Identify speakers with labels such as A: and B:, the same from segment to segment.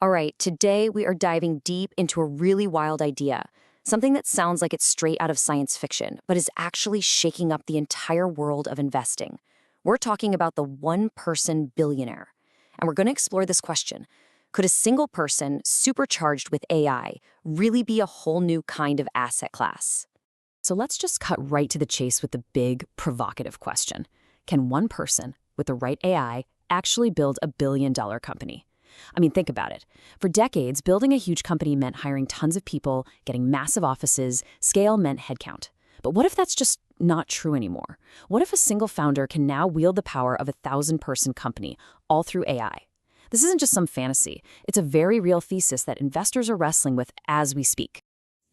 A: All right, today we are diving deep into a really wild idea, something that sounds like it's straight out of science fiction, but is actually shaking up the entire world of investing. We're talking about the one-person billionaire. And we're going to explore this question. Could a single person, supercharged with AI, really be a whole new kind of asset class?
B: So let's just cut right to the chase with the big, provocative question. Can one person, with the right AI, actually build a billion-dollar company? I mean, think about it. For decades, building a huge company meant hiring tons of people, getting massive offices, scale meant headcount. But what if that's just not true anymore? What if a single founder can now wield the power of a 1,000-person company, all through AI? This isn't just some fantasy. It's a very real thesis that investors are wrestling with as we speak.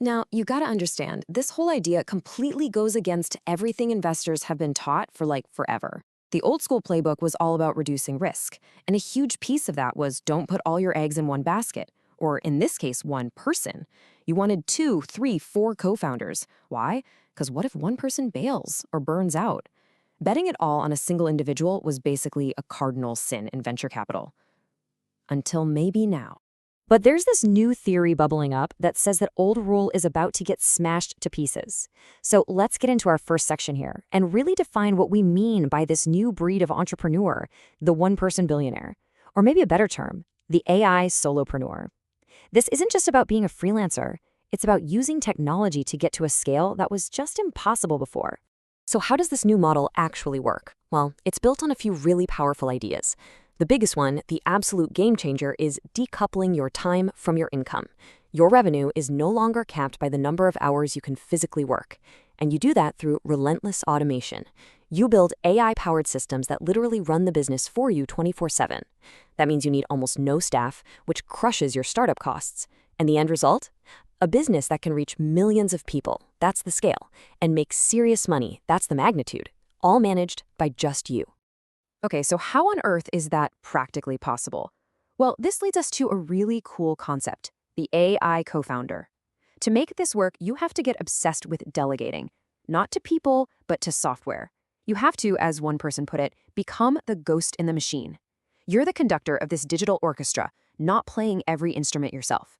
A: Now, you gotta understand, this whole idea completely goes against everything investors have been taught for forever. The old school playbook was all about reducing risk, and a huge piece of that was don't put all your eggs in one basket, or in this case, one person. You wanted 2, 3, 4 co-founders. Why? Because what if one person bails or burns out? Betting it all on a single individual was basically a cardinal sin in venture capital. Until maybe now.
C: But there's this new theory bubbling up that says that old rule is about to get smashed to pieces. So let's get into our first section here and really define what we mean by this new breed of entrepreneur, the one-person billionaire. Or maybe a better term, the AI solopreneur. This isn't just about being a freelancer. It's about using technology to get to a scale that was just impossible before. So how does this new model actually work? Well, it's built on a few really powerful ideas. The biggest one, the absolute game changer, is decoupling your time from your income. Your revenue is no longer capped by the number of hours you can physically work. And you do that through relentless automation. You build AI-powered systems that literally run the business for you 24/7. That means you need almost no staff, which crushes your startup costs. And the end result? A business that can reach millions of people, that's the scale, and make serious money, that's the magnitude, all managed by just you.
A: Okay, so how on earth is that practically possible? Well, this leads us to a really cool concept, the AI co-founder. To make this work, you have to get obsessed with delegating, not to people, but to software. You have to, as one person put it, become the ghost in the machine. You're the conductor of this digital orchestra, not playing every instrument yourself.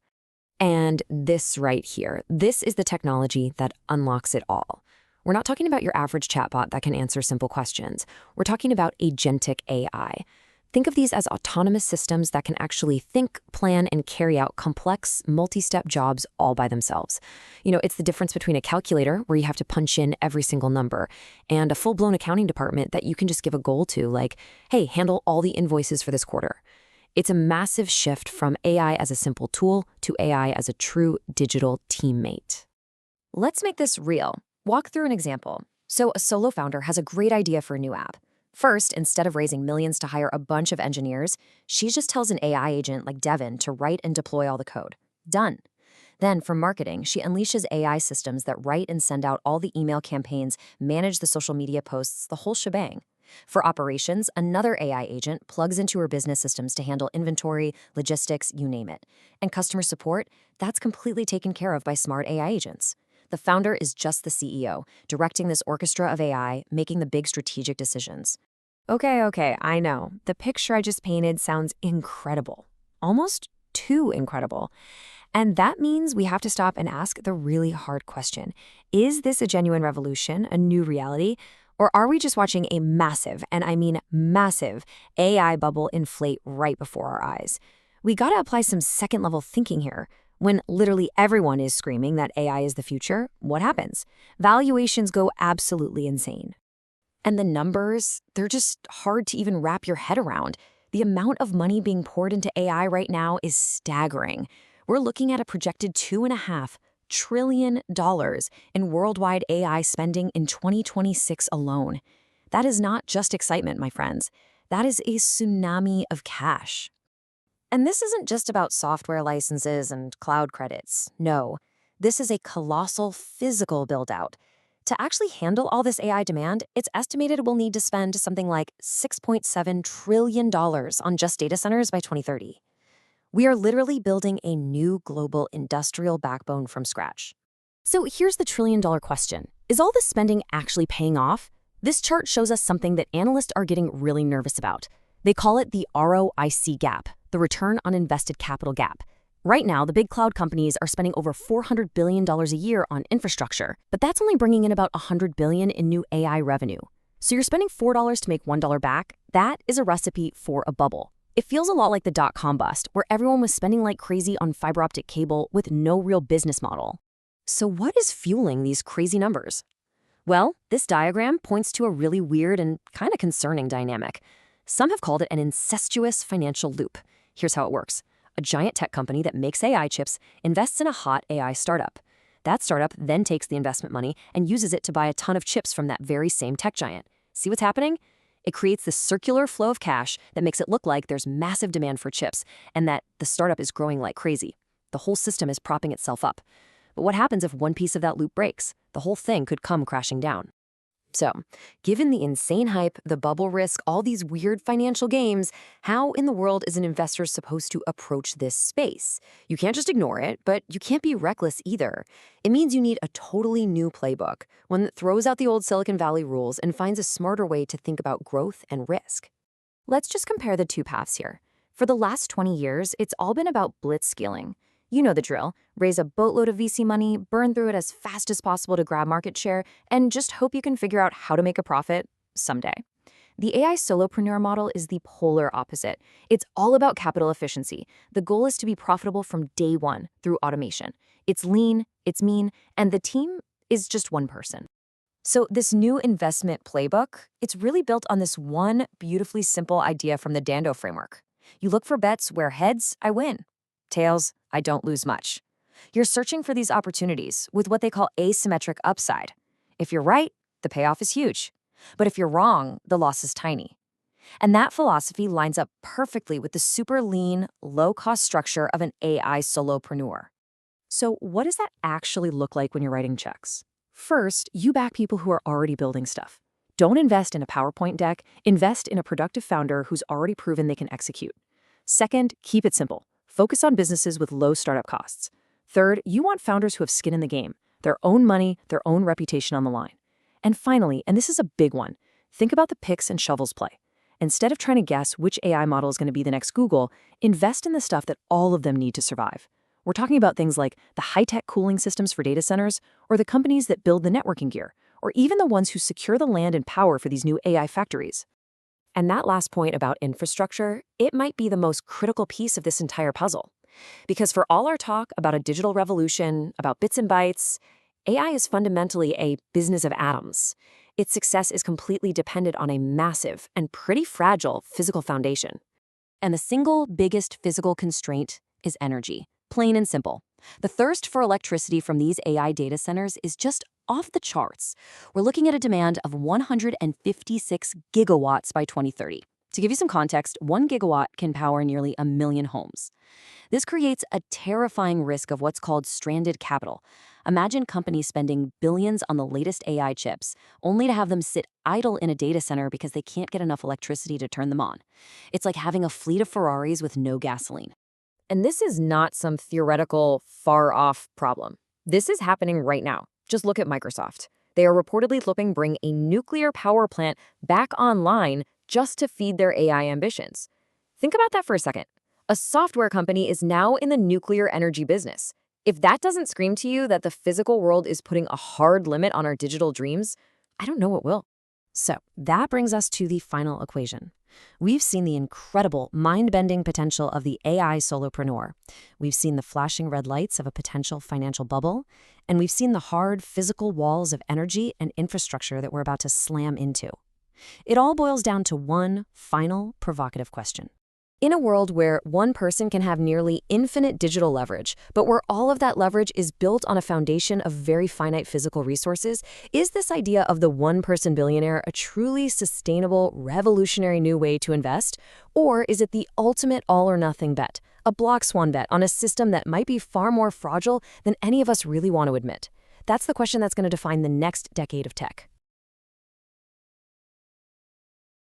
C: And this right here, this is the technology that unlocks it all. We're not talking about your average chatbot that can answer simple questions. We're talking about agentic AI. Think of these as autonomous systems that can actually think, plan, and carry out complex, multi-step jobs all by themselves. It's the difference between a calculator, where you have to punch in every single number, and a full-blown accounting department that you can just give a goal to, like, hey, handle all the invoices for this quarter. It's a massive shift from AI as a simple tool to AI as a true digital teammate.
A: Let's make this real. Walk through an example. So a solo founder has a great idea for a new app. First, instead of raising millions to hire a bunch of engineers, she just tells an AI agent like Devin to write and deploy all the code. Done. Then, for marketing, she unleashes AI systems that write and send out all the email campaigns, manage the social media posts, the whole shebang. For operations, another AI agent plugs into her business systems to handle inventory, logistics, you name it. And customer support, that's completely taken care of by smart AI agents. The founder is just the CEO, directing this orchestra of AI, making the big strategic decisions.
C: Okay, I know. The picture I just painted sounds incredible. Almost too incredible. And that means we have to stop and ask the really hard question. Is this a genuine revolution, a new reality? Or are we just watching a massive, and I mean massive, AI bubble inflate right before our eyes? We gotta apply some second-level thinking here. When literally everyone is screaming that AI is the future, what happens? Valuations go absolutely insane.
A: And the numbers, they're just hard to even wrap your head around. The amount of money being poured into AI right now is staggering. We're looking at a projected $2.5 trillion in worldwide AI spending in 2026 alone. That is not just excitement, my friends. That is a tsunami of cash. And this isn't just about software licenses and cloud credits. No, this is a colossal physical build-out. To actually handle all this AI demand, it's estimated we'll need to spend something like $6.7 trillion on just data centers by 2030. We are literally building a new global industrial backbone from scratch.
C: So here's the trillion-dollar question. Is all this spending actually paying off? This chart shows us something that analysts are getting really nervous about. They call it the ROIC gap.
B: the return on invested capital gap. Right now, the big cloud companies are spending over $400 billion a year on infrastructure, but that's only bringing in about $100 billion in new AI revenue. So you're spending $4 to make $1 back? That is a recipe for a bubble. It feels a lot like the dot-com bust, where everyone was spending like crazy on fiber optic cable with no real business model. So what is fueling these crazy numbers? Well, this diagram points to a really weird and kind of concerning dynamic. Some have called it an incestuous financial loop. Here's how it works. A giant tech company that makes AI chips invests in a hot AI startup. That startup then takes the investment money and uses it to buy a ton of chips from that very same tech giant. See what's happening? It creates this circular flow of cash that makes it look like there's massive demand for chips and that the startup is growing like crazy. The whole system is propping itself up. But what happens if one piece of that loop breaks? The whole thing could come crashing down. So, given the insane hype, the bubble risk, all these weird financial games, how in the world is an investor supposed to approach this space? You can't just ignore it, but you can't be reckless either. It means you need a totally new playbook, one that throws out the old Silicon Valley rules and finds a smarter way to think about growth and risk. Let's just compare the two paths here. For the last 20 years, it's all been about blitzscaling. You know the drill. Raise a boatload of VC money, burn through it as fast as possible to grab market share, and just hope you can figure out how to make a profit someday. The AI solopreneur model is the polar opposite. It's all about capital efficiency. The goal is to be profitable from day one through automation. It's lean, it's mean, and the team is just one person. So this new investment playbook, it's really built on this one beautifully simple idea from the Dando framework. You look for bets where heads, I win. Tails, I don't lose much. You're searching for these opportunities with what they call asymmetric upside. If you're right, the payoff is huge. But if you're wrong, the loss is tiny. And that philosophy lines up perfectly with the super lean, low-cost structure of an AI solopreneur. So what does that actually look like when you're writing checks? First, you back people who are already building stuff. Don't invest in a PowerPoint deck. Invest in a productive founder who's already proven they can execute. Second, keep it simple. Focus on businesses with low startup costs. Third, you want founders who have skin in the game, their own money, their own reputation on the line. And finally, and this is a big one, think about the picks and shovels play. Instead of trying to guess which AI model is going to be the next Google, invest in the stuff that all of them need to survive. We're talking about things like the high-tech cooling systems for data centers, or the companies that build the networking gear, or even the ones who secure the land and power for these new AI factories. And that last point about infrastructure, it might be the most critical piece of this entire puzzle. Because for all our talk about a digital revolution, about bits and bytes, AI is fundamentally a business of atoms. Its success is completely dependent on a massive and pretty fragile physical foundation. And the single biggest physical constraint is energy, plain and simple. The thirst for electricity from these AI data centers is just off the charts. We're looking at a demand of 156 gigawatts by 2030. To give you some context, 1 gigawatt can power nearly 1 million homes. This creates a terrifying risk of what's called stranded capital. Imagine companies spending billions on the latest AI chips, only to have them sit idle in a data center because they can't get enough electricity to turn them on. It's like having a fleet of Ferraris with no gasoline. And this is not some theoretical, far-off problem. This is happening right now. Just look at Microsoft. They are reportedly looking to bring a nuclear power plant back online just to feed their AI ambitions. Think about that for a second. A software company is now in the nuclear energy business. If that doesn't scream to you that the physical world is putting a hard limit on our digital dreams, I don't know what will. So that brings us to the final equation. We've seen the incredible, mind-bending potential of the AI solopreneur. We've seen the flashing red lights of a potential financial bubble, and we've seen the hard, physical walls of energy and infrastructure that we're about to slam into. It all boils down to one final, provocative question. In a world where one person can have nearly infinite digital leverage, but where all of that leverage is built on a foundation of very finite physical resources, is this idea of the one-person billionaire a truly sustainable, revolutionary new way to invest? Or is it the ultimate all-or-nothing bet, a black swan bet on a system that might be far more fragile than any of us really want to admit? That's the question that's going to define the next decade of tech.